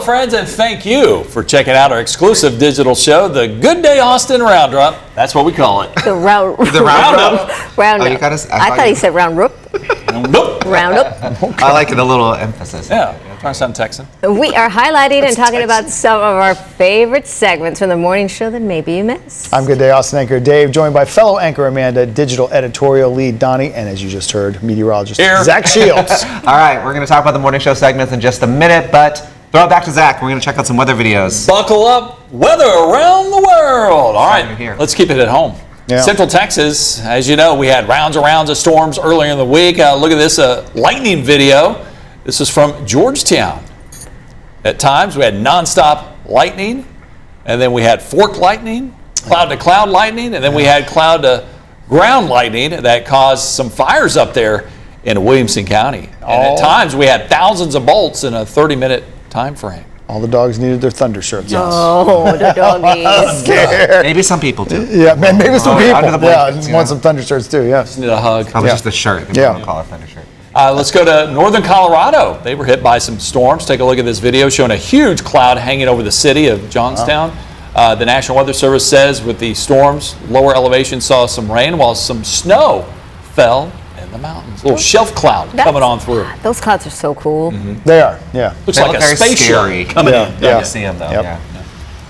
friends, and thank you for checking out our exclusive digital show, the Good Day Austin Roundup. That's what we call it. The roundup. Oh, you gotta, I thought he said roundup. Roundup. I like the little emphasis. Yeah, trying to sound Texan. We are highlighting and talking about some of our favorite segments from the morning show that maybe you missed. I'm Good Day Austin anchor Dave, joined by fellow anchor Amanda, digital editorial lead Donnie, and as you just heard, meteorologist Zach Shields. All right, we're going to talk about the morning show segments in just a minute, but throw it back to Zach. We're going to check out some weather videos. Buckle up, weather around the world. All right, let's keep it at home. Yeah. Central Texas, as you know, we had rounds and rounds of storms earlier in the week. Look at this lightning video. This is from Georgetown. At times, we had nonstop lightning, and then we had fork lightning, cloud-to-cloud lightning, and then we had cloud-to-ground lightning that caused some fires up there in Williamson County. And at times, we had thousands of bolts in a 30-minute time frame. All the dogs needed their thunder shirts. Yes. Oh, the doggies. Maybe some people do. Yeah, maybe some people. Under the blankets, want some thunder shirts too. Yeah. Just need a hug. Probably just the shirt. They don't call it a thunder shirt. Let's go to northern Colorado. They were hit by some storms. Take a look at this video showing a huge cloud hanging over the city of Johnstown. The National Weather Service says with the storms, lower elevation saw some rain while some snow fell in the mountains. A little shelf cloud coming on through. Those clouds are so cool. They are, yeah. Looks like a spaceship coming in. Yeah. You see them though. Yep.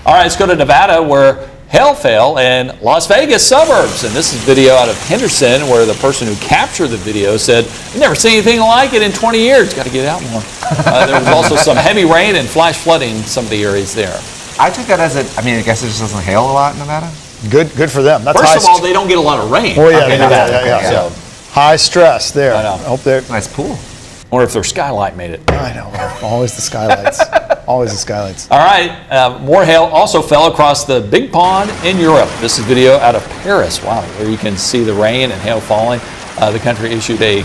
All right, let's go to Nevada where hail fell in Las Vegas suburbs. And this is video out of Henderson where the person who captured the video said, "I've never seen anything like it in 20 years. Got to get out more." There was also some heavy rain and flash flooding in some of the areas there. I took that as I guess it just doesn't hail a lot in Nevada. Good for them. That's First of all, they don't get a lot of rain. Oh, yeah, in Nevada. Yeah. High stress there. I know. I hope they're nice pool. Wonder if their skylight made it. I know. Always the skylights. Always the skylights. All right. More hail also fell across the Big Pond in Europe. This is video out of Paris. Wow, where you can see the rain and hail falling. The country issued a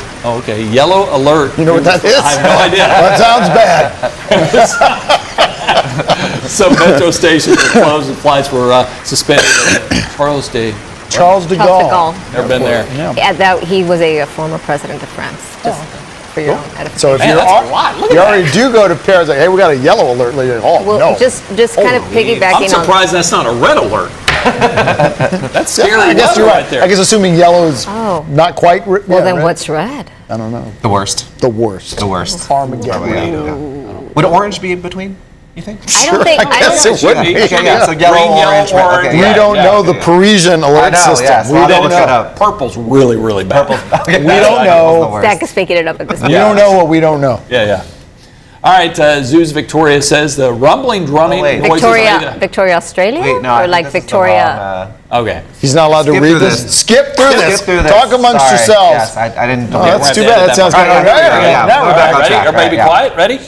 yellow alert. You know what that is? I have no idea. That sounds bad. Some metro stations were closed and flights were suspended. Charles de Gaulle. Never been there. Yeah, he was a former president of France. Just for your own edification. So if you already do go to Paris, like, hey, we got a yellow alert. No. Just kind of piggybacking on. I'm surprised that's not a red alert. That's scary. I guess you're right. There. I guess assuming yellow is not quite. Well, then red. What's red? I don't know. The worst. The worst. Would orange be in between? You think? I don't think. I guess it would be. Okay, yeah. So yellow, orange. Okay, we don't know the Parisian alert system. Yes. We don't know. Purple's really, really bad. We don't know. Zach is picking it up at this point. We don't know what we don't know. Yeah. All right, Zeus Victoria says the rumbling, drumming noises. Victoria, Australia? Wait, no, or like Victoria? Okay. He's not allowed to read this. Skip through this. Talk amongst yourselves. Yes, I didn't. Oh, that's too bad. That sounds good. Now we're back. Ready? Everybody be quiet. Ready?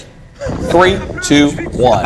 3, 2, 1.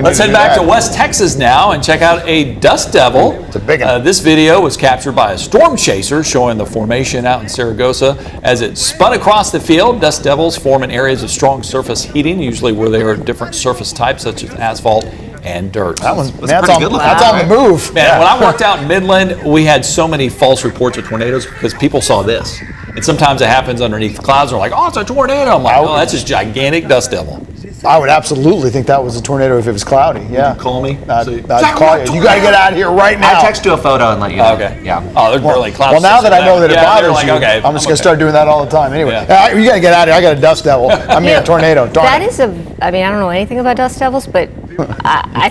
Let's head back to West Texas now and check out a dust devil. It's a big one. This video was captured by a storm chaser showing the formation out in Saragossa. As it spun across the field, dust devils form in areas of strong surface heating, usually where there are different surface types such as asphalt and dirt. That's on the move. Man, when I worked out in Midland, we had so many false reports of tornadoes because people saw this. And sometimes it happens underneath the clouds. They're like, "Oh, it's a tornado." I'm like, "Oh, that's just gigantic dust devil." I would absolutely think that was a tornado if it was cloudy. Yeah. Call me. I'd call you. You got to get out of here right now. I'll text you a photo and let you know. Okay. Yeah. Oh, there's barely clouds. Well, now that I know that it bothers like, you, okay, I'm just going to start doing that all the time. Anyway, you got to get out of here. I got a dust devil. I mean, a tornado. That is I don't know anything about dust devils, but I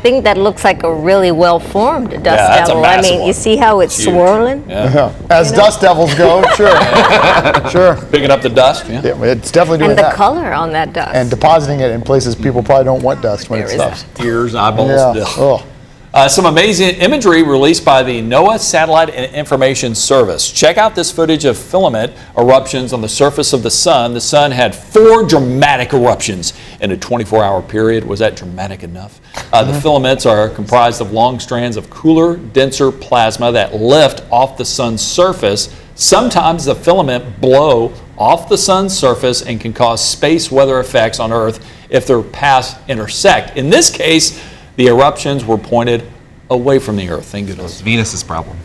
think that looks like a really well-formed dust devil. I mean, you see how it's swirling? Yeah. As dust devils go, sure. Picking up the dust. Yeah. It's definitely doing that. that. And the color on that dust. And depositing it in places people probably don't want dust when it stops. Ears, eyeballs. Yeah. Some amazing imagery released by the NOAA Satellite and Information Service. Check out this footage of filament eruptions on the surface of the sun. The sun had 4 dramatic eruptions in a 24-hour period. Was that dramatic enough? The filaments are comprised of long strands of cooler, denser plasma that lift off the sun's surface. Sometimes the filament blow off the sun's surface and can cause space weather effects on Earth if their paths intersect. In this case, the eruptions were pointed away from the Earth. Thank goodness. It's Venus's problem.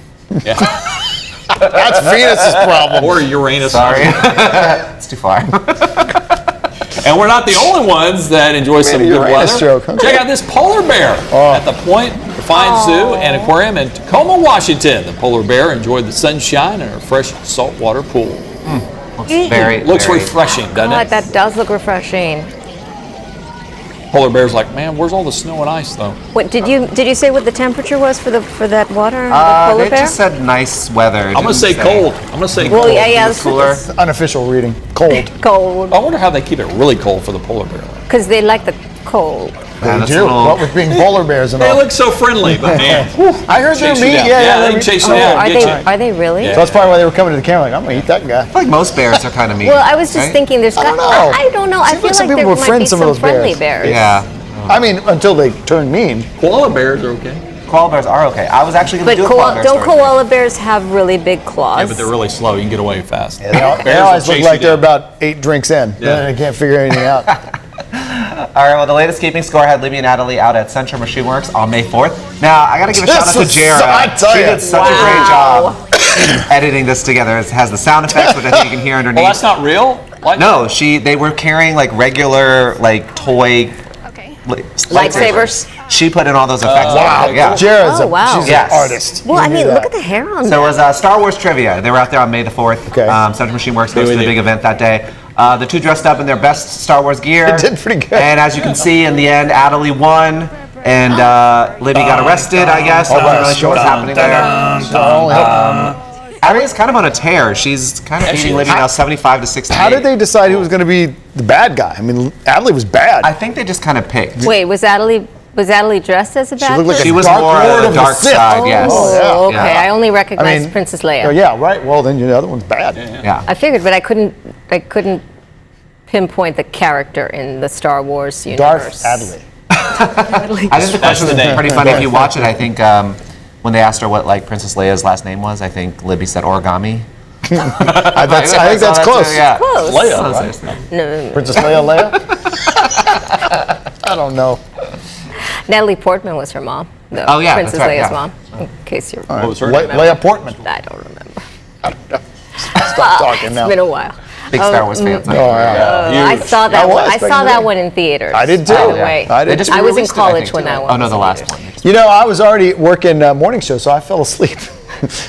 Yeah. That's Venus's problem. Or Uranus. Sorry. It's too far. And we're not the only ones that enjoy some good weather. Stroke, okay. Check out this polar bear at the Point Defiance Zoo and Aquarium in Tacoma, Washington. The polar bear enjoyed the sunshine in a fresh saltwater pool. Looks refreshing, doesn't it? That does look refreshing. Polar bear's like, man, where's all the snow and ice though? What did you say what the temperature was for that water? The polar They bear? just said nice weather. I'm gonna say cold. I'm gonna say Well, cold. yeah, Cooler. Unofficial reading. Cold. cold I wonder how they keep it really cold for the polar bear. because they like the cold. Yeah, They that's do. a little- What with being polar bears and They all. look so friendly, but man, I heard they're chase you meat. down. Yeah, they they're can chase you meat. down. Are Get they? you. Are they really? Yeah. So that's probably why they were coming to the camera like, I'm gonna eat that guy. I feel like most bears are kind of mean. Well, I was just right? thinking there's. I don't know. I don't know. I Seems feel like some like people there would might friend be some some of those friendly bears. bears. Yeah. I mean, until they turn mean. Koala bears are okay. Koala bears are okay. I was actually going But to do a koala bear don't story. koala bears have really big claws? Yeah, but they're really slow. You can get away fast. They Bears always will look chase like you they're down. about 8 drinks in. Yeah. They can't figure anything out. All right, well, the latest keeping score had Libby and Natalie out at Central Machine Works on May 4th. Now, I got to give a shout out to This is- Jara. I tell She ya. did such a great job editing this together. It has the sound effects, which I think you can hear underneath. Well, that's not real. Like, No, they were carrying like regular like toy Lightsabers. She put in all those effects. Wow. Yeah. Jara's Oh, wow. she's Yes. an artist. Well, I You knew mean, that. look at the hair on So it that. was Star Wars trivia. They were out there on May the 4th. Okay. Central Machine Works Be hosted with a you. big event that day. The two dressed up in their best Star Wars gear. They did pretty good. And as you can see, in the end, Natalie won, and Libby got arrested, I guess. I'm not really sure what's happening there. Natalie's kind of on a tear. She's kind of beating Libby now 75 to 68. How did they decide who was going to be the bad guy? I mean, Adley was bad. I think they just kind of picked. Wait, was Natalie dressed as a bad looked like person? She was Dark more Lord on the of the dark Sith. side, yes. Oh, okay. Yeah. I only recognized I mean, Princess Oh, Leia. yeah, right. Well, then the other one's bad. Yeah. I figured, but I couldn't pinpoint the character in the Star Wars universe. Darth Adley. I think the question the is name. pretty funny. If you watch it, I think when they asked her what like Princess Leia's last name was, I think Libby said origami. I think that's close. Yeah. Close. Leia, Close. right? No. Princess Leia? I don't know. Natalie Portman was her mom. The Oh, yeah, Princess that's right, Leia's yeah. mom. In case you're. What was her Le- name? Leia Portman. I don't remember. Stop talking now. It's been a while. Big Star Wars fans. Oh, yeah. I saw that I one. was I back saw in the that day. one in theaters. I did too. By the Yeah. way. I did. They just I was in re-released it, I college think, when too. that one Oh no, was the in last theaters. one. You know, I was already working morning show, so I fell asleep.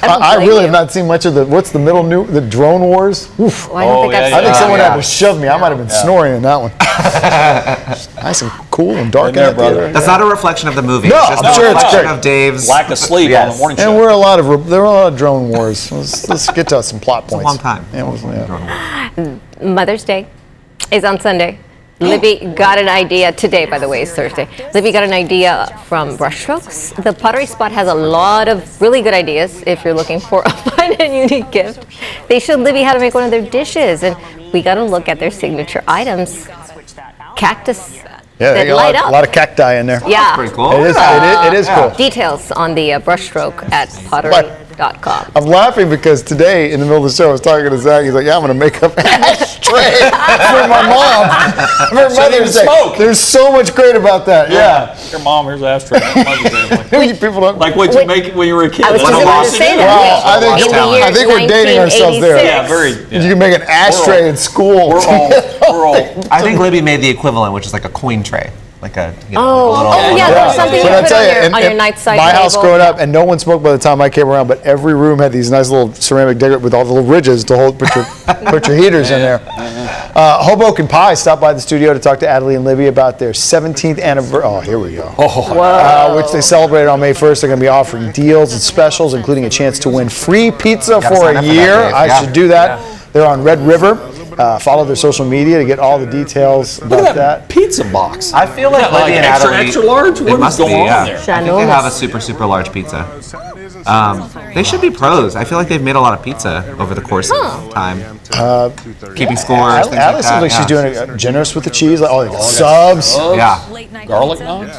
I blame really you. have not seen much of the the Drone Wars. Oof. Well, I don't think yeah, I've yeah. I think seen someone that. had to shove me. I might have been snoring in that one. Nice and cool and dark there, in that brother. theater. That's not a reflection of the movie. No, it's just I'm a sure it's reflection great. of Dave's Lack of sleep on Yes. the morning And show. there were a lot of drone wars. Let's get to some plot points. a long time. Yeah, it was, yeah. Mother's Day is on Sunday. Libby got an idea today, by the way, it's Thursday. Libby got an idea from Brushstrokes. The Pottery Spot has a lot of really good ideas if you're looking for a fun and unique gift. They showed Libby how to make one of their dishes, and we got to look at their signature items. Cactus Yeah, that they got light a up. lot of cacti in there. Yeah. Pretty cool. It is cool. Details on the brushstroke at pottery.com. I'm laughing because today in the middle of the show I was talking to Zach. He's like, "Yeah, I'm going to make up an ashtray for my mom for Mother's Day." smoke. There's so much great about that. Yeah. Your mom, here's the ashtray. People don't Like what you Wait, make when you were a kid. I was That's just what about to Austin say is. that. Wow, Wait, in the year I think we're dating ourselves there. 1986. Yeah, very. Yeah. You can make an ashtray in school. We're old. I think Libby made the equivalent, which is like a coin tray, like a little. Oh, yeah, there's something But you I put tell you, on your nightside my house table. growing up, and no one smoked by the time I came around, but every room had these nice little ceramic decorative with all the little ridges to hold, put your heaters in there. Hoboken Pie stopped by the studio to talk to Adley and Libby about their 17th anniversary. Oh, here we go. Which they celebrated on May 1st. They're going to be offering deals and specials, including a chance to win free pizza Gotta for sign a up for that, year. Dave. I Yeah. should do that. They're on Red River. Follow their social media to get all the details Look about at that. that pizza box. I feel like Is that Libby and extra, Natalie. extra large? It What is must going be, on yeah. there? I think they have a super, super large pizza. They should be pros. I feel like they've made a lot of pizza over the course of time. Keeping scores, things Allie like seems that. like she's yeah. doing it generous with the cheese. Like, oh, they got subs. Yeah. Garlic knots?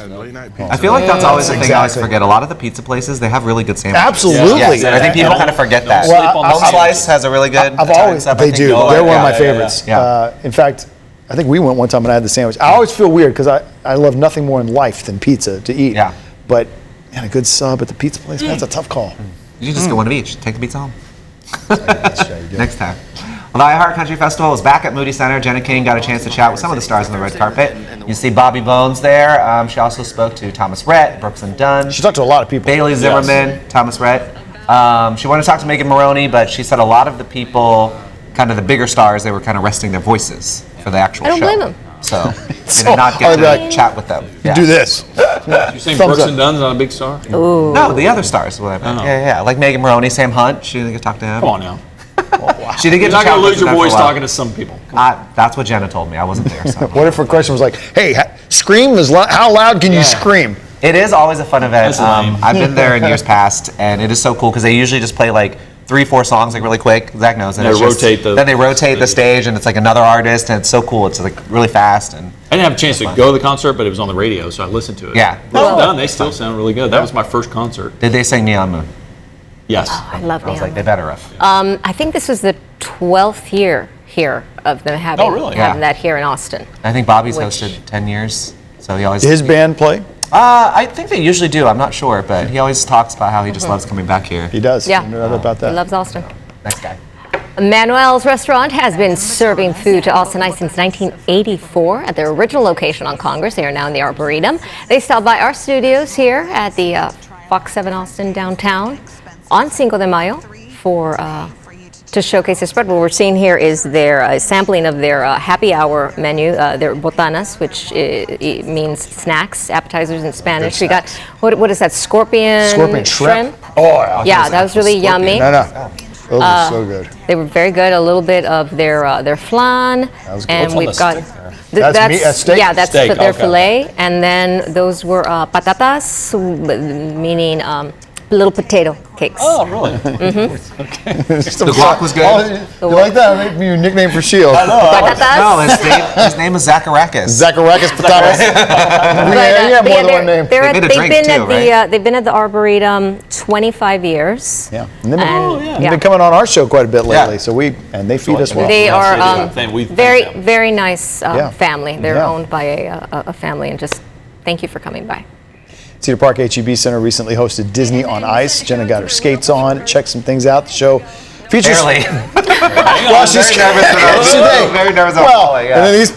I feel like that's always the thing I always Exactly. forget. A lot of the pizza places, they have really good sandwiches. Absolutely. Yes, and I think people kind of forget that. Well, Home sleep on the Slice has a really good I've Italian always, stuff. I they think do. you They're like. one of my Yeah, favorites. yeah. In fact, I think we went one time and I had the sandwich. I always feel weird because I love nothing more in life than pizza to eat. Yeah. But man, a good sub at the pizza place, that's a tough call. You just get one of each. Take the pizza home. Next time. Well, the iHeart Country Festival was back at Moody Center. Jenna King got a chance to chat with some of the stars on the red carpet. You see Bobby Bones there. She also spoke to Thomas Rhett, Brooks and Dunn. She talked to a lot of people. Bailey Zimmerman, Thomas Rhett. She wanted to talk to Megan Maroney, but she said a lot of the people, kind of the bigger stars, they were kind of resting their voices for the actual show. I don't blame them. So they did not get to chat with them. Yeah. Do this. You're saying Brooks and Dunn's not a big star? Ooh. No, the other stars. What I meant. Yeah. Like Megan Maroney, Sam Hunt. She didn't get to talk to him. Come on now. She did get You're to not chat going to with lose your them for a voice while. talking to some people. That's what Jenna told me. I wasn't there. So. What if her question was like, hey, scream how loud can you scream? It is always a fun event. That's lame. I've been there in years past, and it is so cool because they usually just play like 3-4 songs like really quick. Zach knows. And They it's just- rotate the Then they rotate the stage, and it's like another artist, and it's so cool. It's like really fast and. I didn't have a chance to go to the concert, but it was on the radio, so I listened to it. Yeah. Brooks and Dunn, they still sound really good. That was my first concert. Did they sing Neon Moon? Yes. I love I was like, Neon. they better have. I think this was the 12th year here of them having, Oh, really? having Yeah. that here in Austin. I think Bobby's Which- hosted 10 years, so he always. Did his band play? I think they usually do. I'm not sure, but he always talks about how he just loves coming back here. He does. Yeah. I know about He that. loves Austin. Nice guy. Manuel's Restaurant has been serving food to Austinites since 1984 at their original location on Congress. They are now in the Arboretum. They stopped by our studios here at the Fox 7 Austin downtown on Cinco de Mayo for to showcase their spread. What we're seeing here is their sampling of their happy hour menu, their botanas, which means snacks, appetizers in Spanish. We got, what is that, scorpion shrimp? Oh, Yeah, that was really yummy. No. Those are so good. They were very good. A little bit of their flan, was good. and What's on we've the got. stick there? That's meat- that's steak? Yeah, that's Steak, their okay. fillet, and then those were patatas, meaning little potato cakes. Oh, really? The guac was good. You like that? Maybe your nickname for Shield. Patatas. No, his name is Zacharakis. Zacharakis Patatas. Yeah, more than one name. They made a drink too, right? They've been at the Arboretum 25 years. Yeah. And they've And, been coming on our show quite a bit lately, Yeah. so they feed us well. They Yes, are they do. We thank very, them. very nice Yeah. family. They're Yeah. owned by a family, and just thank you for coming by. Cedar Park HEB Center recently hosted Disney on Ice. Jenna got her skates on, checked some things out. The show features. Barely. Well, she's very nervous about today. Very nervous about Well, falling, yeah. and then these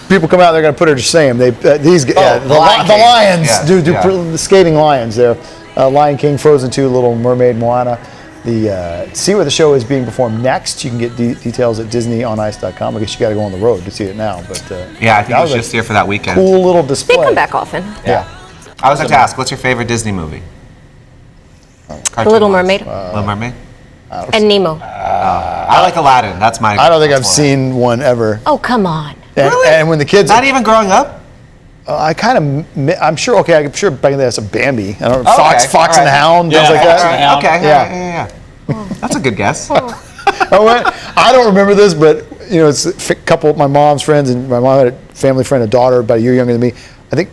people come out. They're going to put her to shame. The Lion King. Lions Yeah, do yeah. the skating lions there. Lion King, Frozen 2, Little Mermaid, Moana. To see where the show is being performed next, you can get details at DisneyOnIce.com. I guess you got to go on the road to see it now, but Yeah, I think that it was was just here for that weekend. cool little display. They come back often. Yeah. I always like to ask, what's your favorite Disney movie? The Little Mermaid Little Mermaid? and Nemo. I like Aladdin. That's my. I don't think I've that's one. seen one ever. Oh, come on. And when the kids, Not even growing up? I kind of, I'm sure. Okay, I'm sure back in the day, that's a Bambi. I don't know, Oh, Fox okay. and the All right. Hound, things Yeah, like Fox that. and the Hound. Okay. Yeah. Yeah. That's a good guess. I don't remember this, but it's a couple of my mom's friends, and my mom had a family friend, a daughter about a year younger than me. I think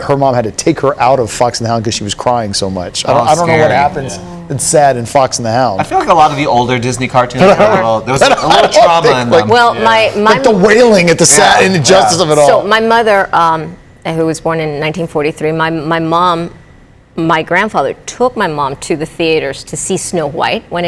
her mom had to take her out of Fox and the Hound because she was crying so much. I don't know what scary. happens. It's sad in Fox and the Hound. I feel like a lot of the older Disney cartoons, there was a little don't trauma think, in like- them. Well, my Like the wailing at the sad Yeah, and injustice of it all. So my mother, who was born in 1943, my mom, my grandfather took my mom to the theaters to see Snow White when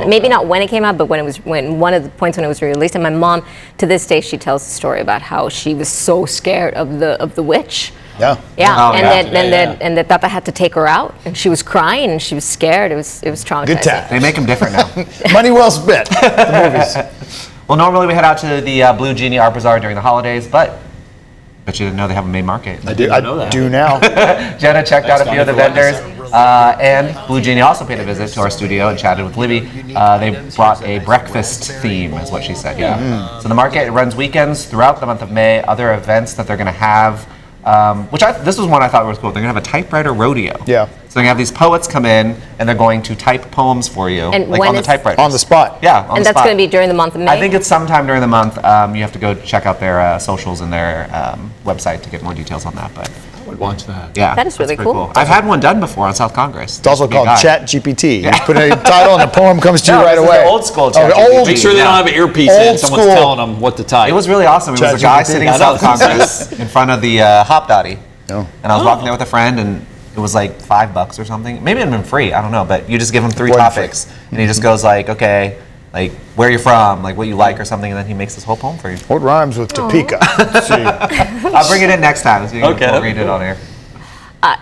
maybe not when it came out, but when one of the points when it was released. And my mom, to this day, she tells the story about how she was so scared of the witch. Yeah. Yeah, Oh, and yeah. and that Tata had to take her out, and she was crying and she was scared. It was traumatizing. Good time. They make them different now. Money well spent. The movies. Well, normally we head out to the Blue Genie Art Bazaar during the holidays, but you didn't know they have a main market. I didn't know that. Do now. Jenna checked out a few of the Tommy, for letting vendors, and Blue Genie also paid a visit to our studio and chatted with Libby. They brought a breakfast theme, is what she said. Yeah. So the market runs weekends throughout the month of May. Other events that they're going to have, this was one I thought was cool. They're going to have a typewriter rodeo. Yeah. So they're going to have these poets come in, and they're going to type poems for you, And like when on the is- typewriter. On the spot. Yeah, on And the that's spot. going to be during the month of May. I think it's sometime during the month. You have to go check out their socials and their website to get more details on that. But I would watch that. yeah, That is that's really pretty cool. I've had one done before on South Congress. It's also called Chat GPT. You put a title and the poem comes to you No, right this is away. the old school Oh, Chat the old- GPT. Make sure they don't have an earpiece in. Old Someone's school. telling them what to type. It was really awesome. It was a guy ChatGPT. sitting in I South know. Congress in front of the Hop Dotty. Oh. And I was walking there with a friend, and it was like $5 or something. Maybe it had been free. I don't know. But you just give him 3 Wasn't topics, and he just goes like, okay, like where you're from, like what you like or something, and then he makes this whole poem for you. What rhymes with Topeka? Let's see. I'll bring it in next time so you can read it on air.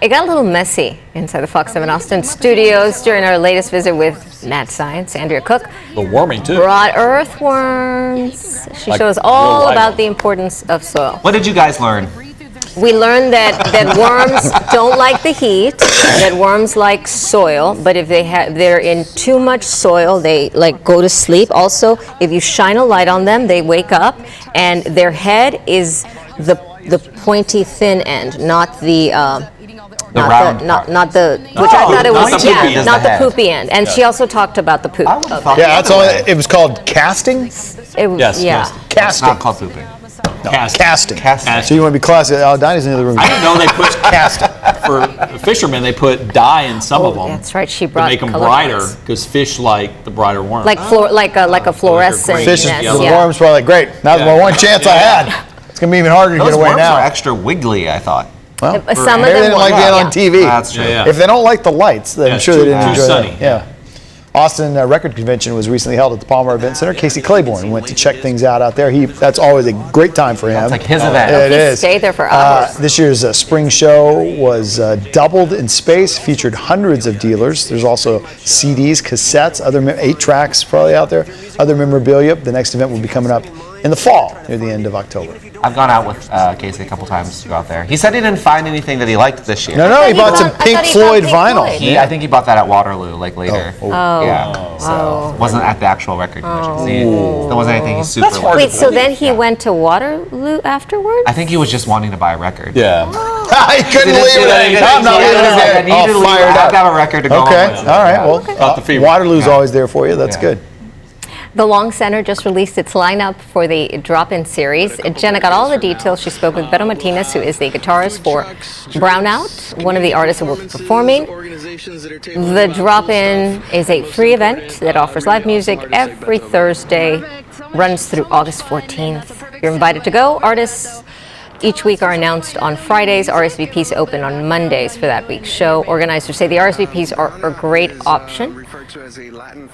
It got a little messy inside the Fox 7 Austin studios during our latest visit with Mad Science, Andrea Cook. The worming, too. Brought earthworms. She Like shows real all life about ones. the importance of soil. What did you guys learn? We learned that worms don't like the heat, that worms like soil, but if they're in too much soil, they like go to sleep. Also, if you shine a light on them, they wake up, and their head is the pointy thin end, not the round not part. not the which I thought it not was the poopy, just not the the head. poopy end. And she also talked about the poop. I would've thought Yeah, the that's other all. way. It was called casting. Yes, yes. It's Casting. not called pooping. Casting. Casting. So you want to be classy? Oh, Donnie's in the other room. I didn't know they put for fishermen. They put dye in some of them. That's right. She To brought make them color brighter ones. because fish like the brighter worm. like a fluorescent. green. Fish is Yeah. the worms probably like, great. Now's my one chance I had. It's gonna be even harder to Those get away worms now. are extra wiggly, I thought. Well, Some of maybe they them didn't like were, being yeah. on TV. That's true. Yeah. If they don't like the lights, then Yeah, I'm it's sure they too- didn't too enjoy sunny, that. Yeah. Austin Record Convention was recently held at the Palmer Event Center. Casey Claiborne went to check things out there. That's always a great time for him. It's like his event. It He is. stayed there for hours. This year's spring show was doubled in space, featured hundreds of dealers. There's also CDs, cassettes, 8 tracks probably out there, other memorabilia. The next event will be coming up in the fall, near the end of October. I've gone out with Casey a couple times to go out there. He said he didn't find anything that he liked this year. No, he bought some I thought Pink he Floyd bought Pink vinyl. Floyd. I think he bought that at Waterloo, like later. Oh. Yeah. So it wasn't at the actual record convention. See, there wasn't anything he's super. That's hard Wait, so then he went to Waterloo afterwards? I think he was just wanting to buy a record. yeah. He couldn't leave it. I'm not leaving it I there. needed to All leave. I fired have to up. have a record to go Okay, home with. all right. Well, Got the fever. Waterloo's always there for you. That's Yeah. good. The Long Center just released its lineup for the Dropin Series. Jenna got all the details. She spoke with Beto Martinez, who is the guitarist for Brownout, one of the artists who will be performing. The Drop-In is a free event that offers live music every Thursday, runs through August 14th. You're invited to go. Artists each week are announced on Fridays. RSVPs open on Mondays for that week's show. Organizers say the RSVPs are a great option,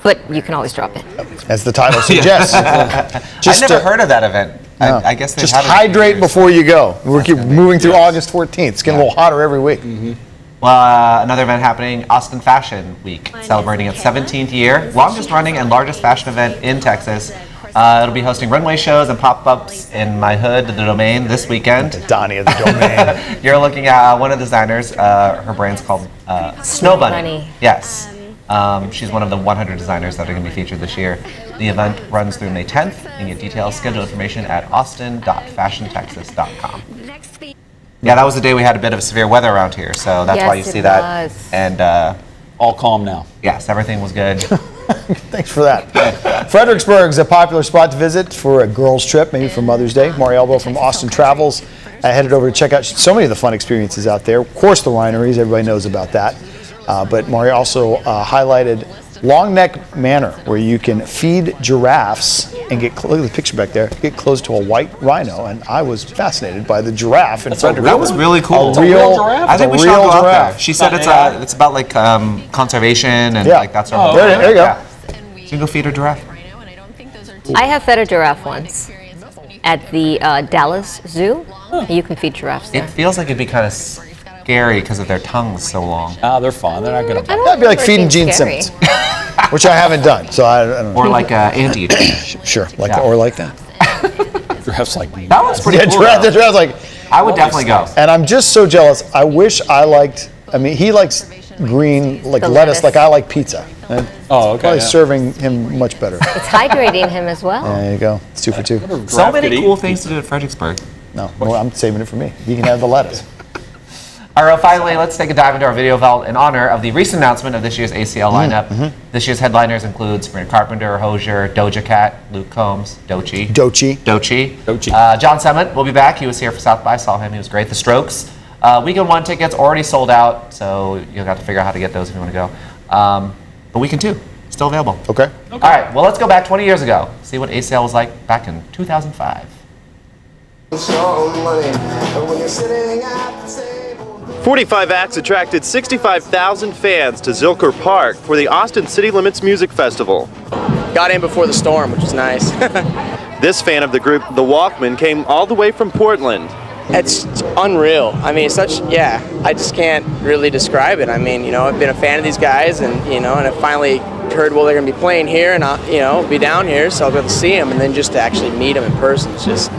but you can always drop in. As the title suggests. I never heard of that event. I guess they Just haven't in hydrate years. before you go. We're keep moving through August 14th. It's getting a little hotter every week. Well, another event happening, Austin Fashion Week, celebrating its 17th year, longest running and largest fashion event in Texas. It'll be hosting runway shows and pop-ups in my hood, the Domain, this weekend. Donnie of the Domain. You're looking at one of the designers. Her brand's called Snow Bunny. Yes. She's one of the 100 designers that are going to be featured this year. The event runs through May 10th. You can get details, schedule information at austin.fashiontexas.com. Yeah, that was the day we had a bit of severe weather around here, so that's why you Yes, see it that. was. And All calm now. yes, everything was good. Thanks for that. Fredericksburg's a popular spot to visit for a girls' trip, maybe for Mother's Day. Maury Elbow from Austin Travels headed over to check out so many of the fun experiences out there. Of course, the wineries, everybody knows about that. But Maury also highlighted Long Neck Manor, where you can feed giraffes and look at the picture back there, get close to a white rhino. And I was fascinated by the giraffe in Fredericksburg. That was really cool. A real giraffe? I think we should real all go out giraffe. there. She said it's about like conservation and Yeah. like that sort of. There you go. Yeah. So you can go feed a giraffe. I have fed a giraffe once at the Dallas Zoo. You can feed giraffes there. It feels like it'd be kind of scary because of their tongues so long. They're fine. They're not going to. That'd be like remember it feeding being Gene scary. Simmons, which I haven't done. So I don't know. Or like anteater. Sure, like Yeah. or like that. Giraffes like That was pretty Yeah, cool. giraffe's though. like, I would definitely go. and I'm just so jealous. I wish I liked. I mean, he likes green like The lettuce, lettuce. like I like pizza. And Oh, okay, Probably yeah. serving him much better. It's hydrating him as well. There you go. It's 2 for 2. So many could cool eat things to do at Fredericksburg. No, well, I'm saving it for me. You can have the lettuce. All right, finally, let's take a dive into our video vault in honor of the recent announcement of this year's ACL lineup. This year's headliners include Sabrina Carpenter, Hosier, Doja Cat, Luke Combs, Doechii. Doechii. John Summit will be back. He was here for South by. Saw him. He was great. The Strokes. Weekend 1 tickets already sold out, so you'll have to figure out how to get those if you want to go. But Weekend 2, still available. Okay. All right, well, let's go back 20 years ago. See what ACL was like back in 2005. 45 acts attracted 65,000 fans to Zilker Park for the Austin City Limits Music Festival. got in before the storm, which was nice. This fan of the group, the Walkmen, came all the way from Portland. It's unreal. I mean, I just can't really describe it. I mean, I've been a fan of these guys, and and I finally heard, well, they're going to be playing here, and I'll be down here, so I'll be able to see them, and then just to actually meet them in person is just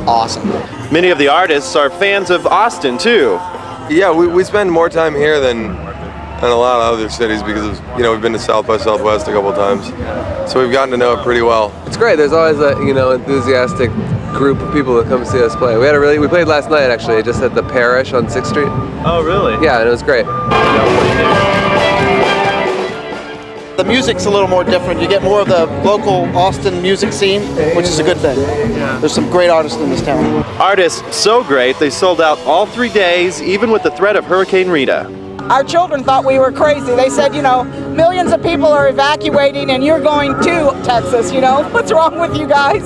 awesome. Many of the artists are fans of Austin, too. Yeah, we spend more time here than a lot of other cities because of, we've been to South by Southwest a couple times, so we've gotten to know it pretty well. It's great. There's always a enthusiastic group of people that come see us play. We played last night actually, just at the Parish on 6th Street. Oh, really? Yeah, and it was great. The music's a little more different. You get more of the local Austin music scene, which is a good thing. There's some great artists in this town. Artists so great, they sold out all 3 days, even with the threat of Hurricane Rita. Our children thought we were crazy. They said, millions of people are evacuating and you're going to Texas, What's wrong with you guys?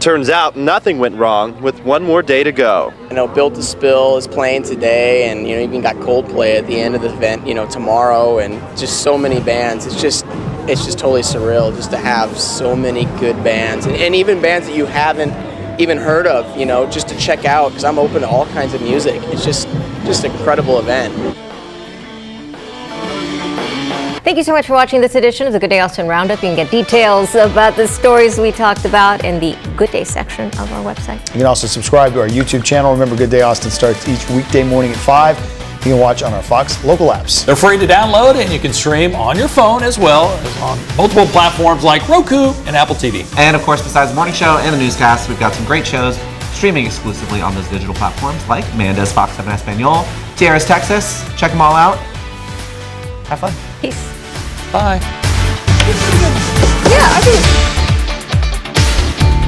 Turns out nothing went wrong with one more day to go. Built to Spill is playing today, and even got Coldplay at the end of the event, tomorrow, and just so many bands. It's just totally surreal just to have so many good bands, and even bands that you haven't even heard of, just to check out, because I'm open to all kinds of music. It's just an incredible event. Thank you so much for watching this edition of the Good Day Austin Roundup. You can get details about the stories we talked about in the Good Day section of our website. You can also subscribe to our YouTube channel. Remember, Good Day Austin starts each weekday morning at 5. You can watch on our Fox local apps. They're free to download, and you can stream on your phone as well as on multiple platforms like Roku and Apple TV. And of course, besides the morning show and the newscast, we've got some great shows streaming exclusively on those digital platforms like Amanda's Fox 7 Espanol, Tierra's Texas. Check them all out. Have fun. Peace. Bye. Yeah, I think.